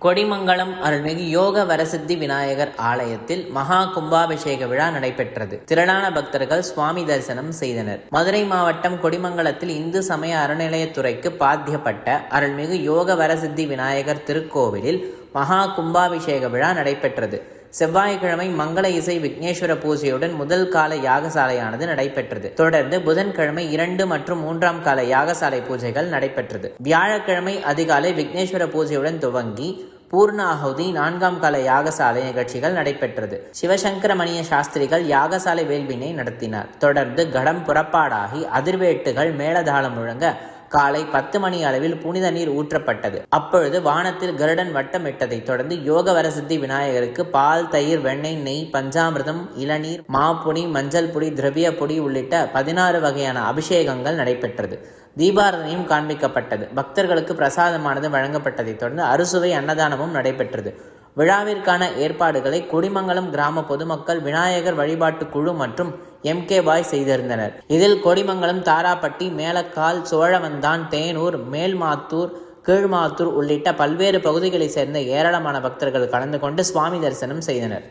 கொடிமங்கலம் அருள்மிகு யோக வரசித்தி விநாயகர் ஆலயத்தில் மகா கும்பாபிஷேக விழா நடைபெற்றது. திரளான பக்தர்கள் சுவாமி தரிசனம் செய்தனர். மதுரை மாவட்டம் கொடிமங்கலத்தில் இந்து சமய அறநிலையத்துறைக்கு பாத்தியப்பட்ட அருள்மிகு யோக வரசித்தி விநாயகர் திருக்கோவிலில் மகா கும்பாபிஷேக விழா நடைபெற்றது. செவ்வாய்க்கிழமை மங்கள இசை விக்னேஸ்வர பூஜையுடன் முதல் கால யாகசாலையானது நடைபெற்றது. தொடர்ந்து புதன்கிழமை 2 மற்றும் 3ஆம் கால யாகசாலை பூஜைகள் நடைபெற்றது. வியாழக்கிழமை அதிகாலை விக்னேஸ்வர பூஜையுடன் துவங்கி பூர்ணாகுதி 4ஆம் கால யாகசாலை நிகழ்ச்சிகள் நடைபெற்றது. சிவசங்கரமணிய சாஸ்திரிகள் யாகசாலை வேள்வினை நடத்தினார். தொடர்ந்து கடம் புறப்பாடாகி அதிர்வேட்டுகள் மேளதாளம் முழங்க காலை 10 மணி அளவில் புனித நீர் ஊற்றப்பட்டது. அப்பொழுது வானத்தில் கருடன் வட்டமிட்டதை தொடர்ந்து யோக வரசித்தி விநாயகருக்கு பால், தயிர், வெண்ணெய், நெய், பஞ்சாமிர்தம், இளநீர், மாப்புடி, மஞ்சள் பொடி, திரவிய பொடி உள்ளிட்ட 16 வகையான அபிஷேகங்கள் நடைபெற்றது. தீபாரதனையும் காண்பிக்கப்பட்டது. பக்தர்களுக்கு பிரசாதமானது வழங்கப்பட்டதை தொடர்ந்து அறுசுவை அன்னதானமும் நடைபெற்றது. விழாவிற்கான ஏற்பாடுகளை கொடிமங்கலம் கிராம பொதுமக்கள், விநாயகர் வழிபாட்டு குழு மற்றும் MK பாய் செய்திருந்தனர். இதில் கொடிமங்கலம், தாராப்பட்டி, மேலக்கால், சோழவந்தான், தேனூர், மேல்மாத்தூர், கீழ்மாத்தூர் உள்ளிட்ட பல்வேறு பகுதிகளைச் சேர்ந்த ஏராளமான பக்தர்கள் கலந்து கொண்டு சுவாமி தரிசனம் செய்தனர்.